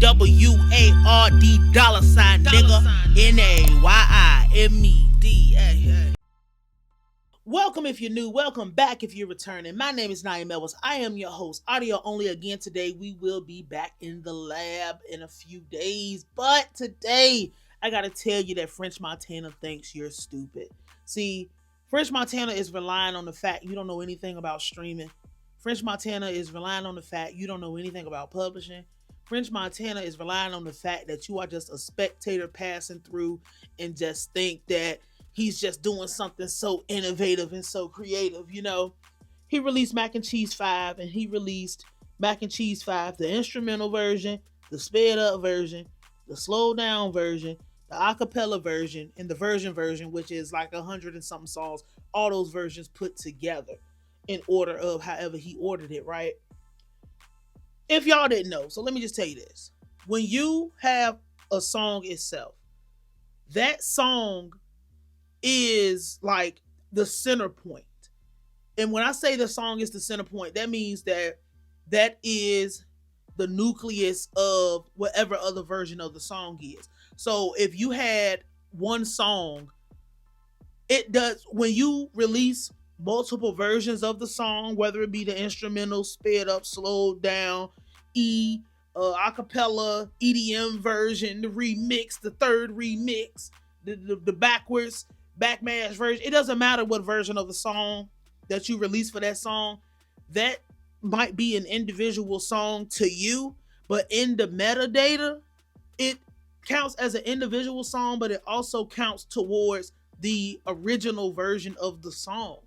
WARD dollar sign, nigga. NAYIMED. Welcome if you're new. Welcome back if you're returning. My name is Nayim. I am your host. Audio only again today. We will be back in the lab in a few days. But today, I got to tell you that French Montana thinks you're stupid. See, French Montana is relying on the fact you don't know anything about streaming. French Montana is relying on the fact you don't know anything about publishing. French Montana is relying on the fact that you are just a spectator passing through and just think that he's just doing something so innovative and so creative. You know, he released Mac and Cheese 5 and he released Mac and Cheese 5, the instrumental version, the sped up version, the slowed down version, the acapella version, and the version, which is like 100 and something songs, all those versions put together in order of however he ordered it, right? If y'all didn't know, so let me just tell you this. When you have a song itself, that song is like the center point. And when I say the song is the center point, that means that that is the nucleus of whatever other version of the song is. So if you had one song, it does, when you release multiple versions of the song, whether it be the instrumental, sped up, slowed down, acapella, EDM version, the remix, the third remix, the backwards, backmash version. It doesn't matter what version of the song that you release for that song. That might be an individual song to you, but in the metadata, it counts as an individual song, but it also counts towards the original version of the song.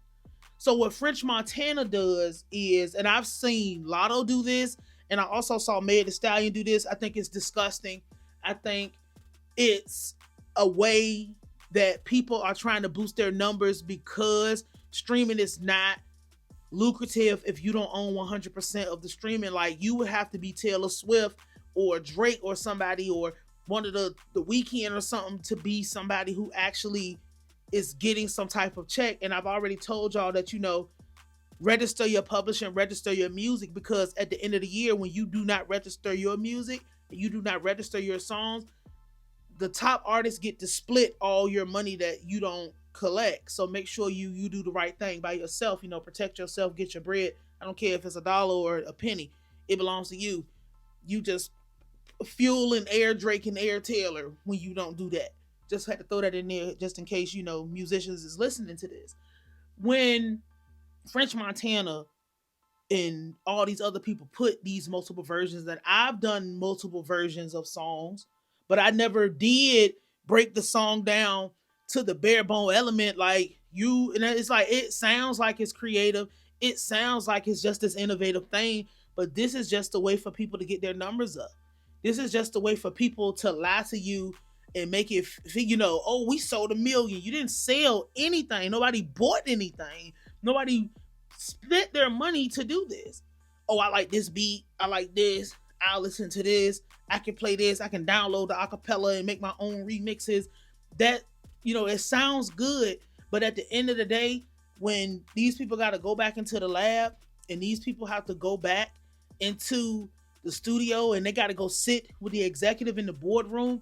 So what French Montana does is, and I've seen Lotto do this, and I also saw Meg Thee Stallion do this. I think it's disgusting. I think it's a way that people are trying to boost their numbers because streaming is not lucrative if you don't own 100% of the streaming. Like, you would have to be Taylor Swift or Drake or somebody, or one of the Weeknd or something, to be somebody who actually is getting some type of check. And I've already told y'all that, you know, register your publishing, register your music, because at the end of the year, when you do not register your music, you do not register your songs, the top artists get to split all your money that you don't collect. So make sure you do the right thing by yourself. You know, protect yourself, get your bread. I don't care if it's $1 or a penny. It belongs to you. You just fuel and air Drake and air Taylor when you don't do that. Just had to throw that in there just in case, you know, musicians is listening to this. When French Montana and all these other people put these multiple versions, that I've done multiple versions of songs, but I never did break the song down to the bare bone element like you. And it's like, it sounds like it's creative. It sounds like it's just this innovative thing, but this is just a way for people to get their numbers up. This is just a way for people to lie to you and make it, you know, oh, we sold 1 million. You didn't sell anything. Nobody bought anything. Nobody spent their money to do this. Oh, I like this beat. I like this. I'll listen to this. I can play this. I can download the acapella and make my own remixes. That, you know, it sounds good. But at the end of the day, when these people got to go back into the lab and these people have to go back into the studio and they got to go sit with the executive in the boardroom,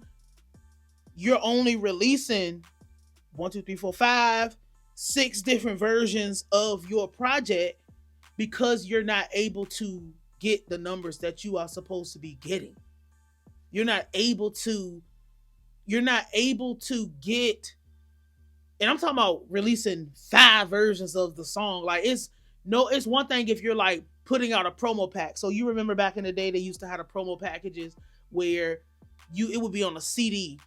you're only releasing 1, 2, 3, 4, 5, 6 different versions of your project because you're not able to get the numbers that you are supposed to be getting. You're not able to get, and I'm talking about releasing 5 versions of the song. Like, it's one thing if you're like putting out a promo pack. So you remember back in the day, they used to have the promo packages where it would be on a CD.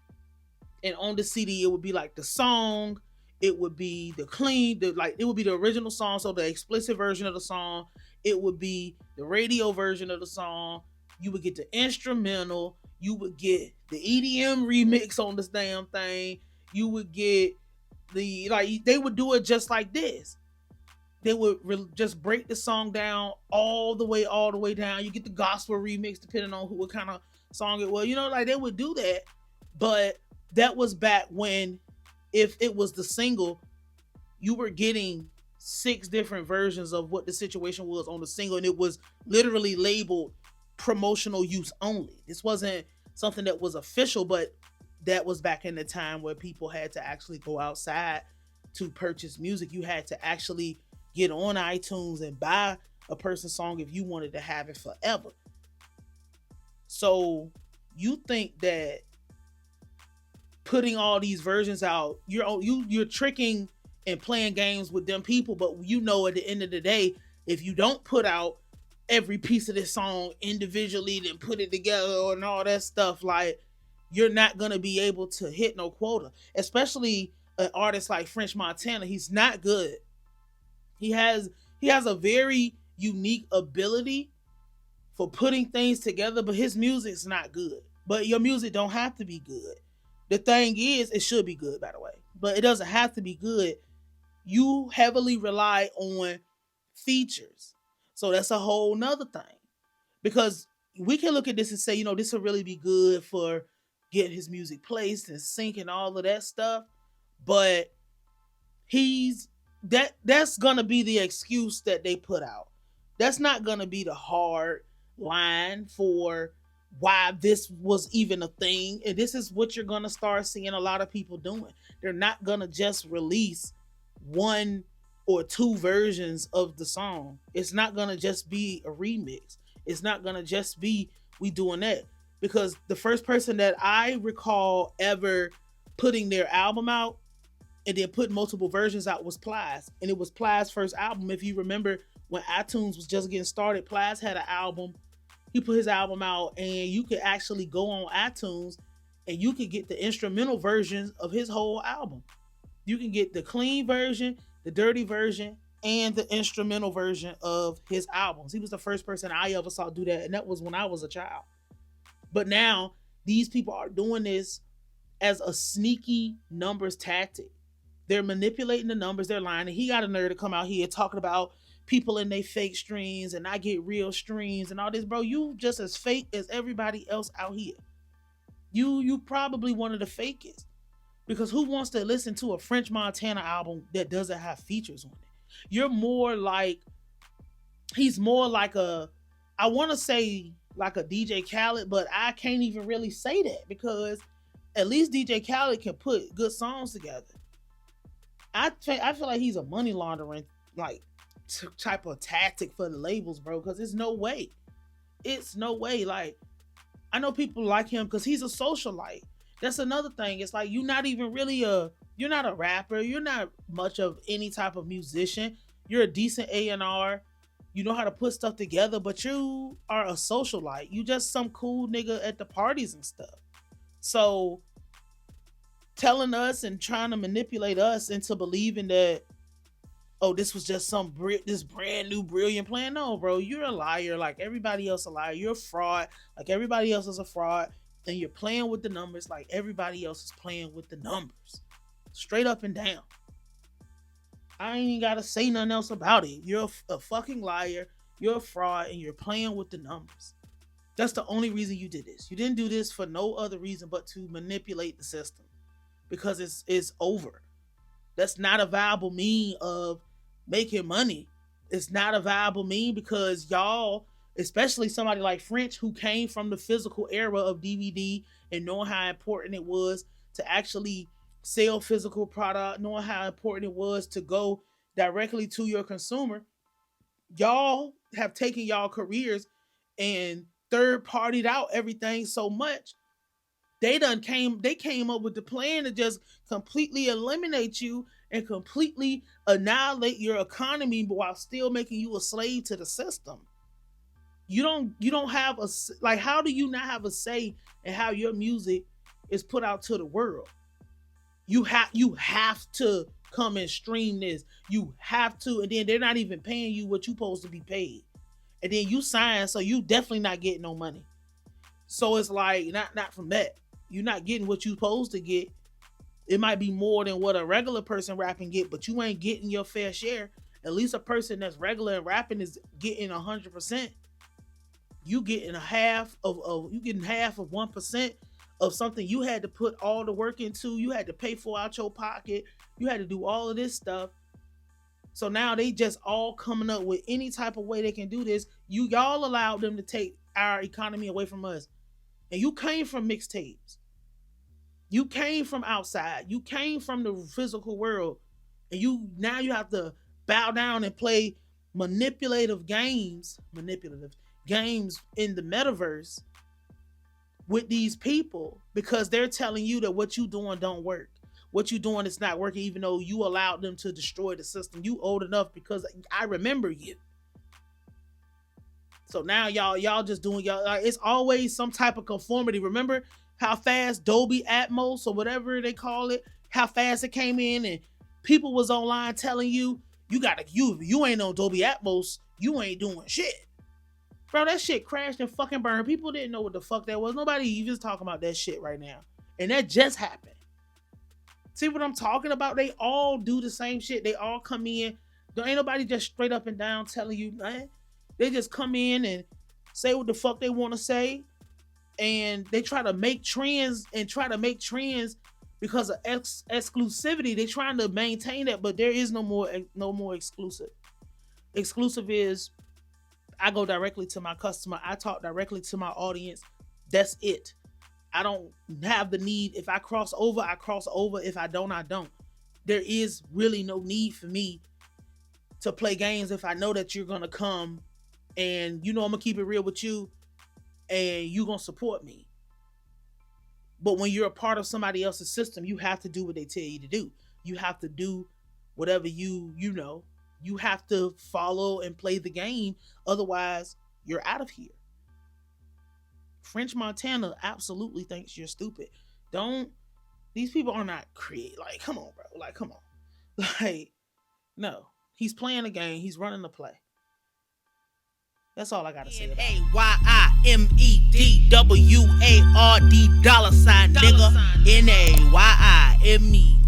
And on the CD, it would be like the song, it would be it would be the original song, so the explicit version of the song, it would be the radio version of the song, you would get the instrumental, you would get the EDM remix on this damn thing, you would get they would do it just like this. They would just break the song down all the way down. You get the gospel remix depending on what kind of song it was. You know, like, they would do that, but that was back when, if it was the single, you were getting 6 different versions of what the situation was on the single, and it was literally labeled promotional use only. This wasn't something that was official, but that was back in the time where people had to actually go outside to purchase music. You had to actually get on iTunes and buy a person's song if you wanted to have it forever. So you think that putting all these versions out, you're tricking and playing games with them people, but you know at the end of the day, if you don't put out every piece of this song individually, then put it together and all that stuff, like, you're not gonna be able to hit no quota. Especially an artist like French Montana. He's not good. He has a very unique ability for putting things together, but his music's not good. But your music don't have to be good. The thing is, it should be good, by the way, but it doesn't have to be good. You heavily rely on features. So that's a whole nother thing. Because we can look at this and say, you know, this will really be good for getting his music placed and sync and all of that stuff. But that's gonna be the excuse that they put out. That's not gonna be the hard line for why this was even a thing. And this is what you're gonna start seeing a lot of people doing. They're not gonna just release one or two versions of the song. It's not gonna just be a remix. It's not gonna just be we doing that. Because the first person that I recall ever putting their album out and then putting multiple versions out was Plies. And it was Plies' first album. If you remember when iTunes was just getting started, Plies had an album. He put his album out and you could actually go on iTunes and you could get the instrumental versions of his whole album. You can get the clean version, the dirty version, and the instrumental version of his albums. He was the first person I ever saw do that, and that was when I was a child. But now these people are doing this as a sneaky numbers tactic. They're manipulating the numbers, they're lying. And he got a nerd to come out here talking about people in their fake streams and I get real streams and all this. Bro, you just as fake as everybody else out here. You probably one of the fakest. Because who wants to listen to a French Montana album that doesn't have features on it? He's more like I want to say like a DJ Khaled, but I can't even really say that because at least DJ Khaled can put good songs together. I feel like he's a money laundering like type of tactic for the labels, bro, because it's no way. Like, I know people like him because he's a socialite. That's another thing. It's like you're not a rapper. You're not much of any type of musician. You're a decent A&R. You know how to put stuff together, but you are a socialite. You just some cool nigga at the parties and stuff. So telling us and trying to manipulate us into believing that, oh, this was just this brand new brilliant plan. No, bro, you're a liar like everybody else a liar. You're a fraud like everybody else is a fraud. And you're playing with the numbers like everybody else is playing with the numbers. Straight up and down. I ain't even gotta say nothing else about it. You're a fucking liar. You're a fraud and you're playing with the numbers. That's the only reason you did this. You didn't do this for no other reason but to manipulate the system. Because it's over. That's not a viable mean of making money. It's not a viable mean because y'all, especially somebody like French who came from the physical era of DVD and knowing how important it was to actually sell physical product, knowing how important it was to go directly to your consumer. Y'all have taken y'all careers and third partied out everything so much. They came up with the plan to just completely eliminate you and completely annihilate your economy while still making you a slave to the system. You don't have how do you not have a say in how your music is put out to the world? You have to come and stream this. You have to, and then they're not even paying you what you're supposed to be paid. And then you sign, so you definitely not getting no money. So it's like not from that. You're not getting what you're supposed to get. It might be more than what a regular person rapping get, but you ain't getting your fair share. At least a person that's regular and rapping is getting 100%. You getting half of 1% of something you had to put all the work into. You had to pay for out your pocket. You had to do all of this stuff. So now they just all coming up with any type of way they can do this. Y'all allowed them to take our economy away from us. And you came from mixtapes. You came from outside. You came from the physical world. And now you have to bow down and play manipulative games in the metaverse with these people because they're telling you that what you doing don't work. What you doing is not working, even though you allowed them to destroy the system. You old enough because I remember you. So now y'all just doing it's always some type of conformity. Remember how fast Dolby Atmos or whatever they call it, how fast it came in and people was online telling you you ain't on Dolby Atmos, you ain't doing shit. Bro, that shit crashed and fucking burned. People didn't know what the fuck that was. Nobody even talking about that shit right now. And that just happened. See what I'm talking about? They all do the same shit. They all come in. There ain't nobody just straight up and down telling you, man. They just come in and say what the fuck they want to say. And they try to make trends because of exclusivity. They're trying to maintain that, but there is no more exclusive. Exclusive is I go directly to my customer. I talk directly to my audience. That's it. I don't have the need. If I cross over, I cross over. If I don't, I don't. There is really no need for me to play games if I know that you're going to come and I'm going to keep it real with you and you're going to support me. But when you're a part of somebody else's system, you have to do what they tell you to do. You have to do whatever you have to follow and play the game. Otherwise, you're out of here. French Montana absolutely thinks you're stupid. These people are not creative. Like, come on, bro. Like, come on. Like, no. He's playing the game. He's running the play. That's all I gotta say about it. Nayimedward $, nigga. Nayime.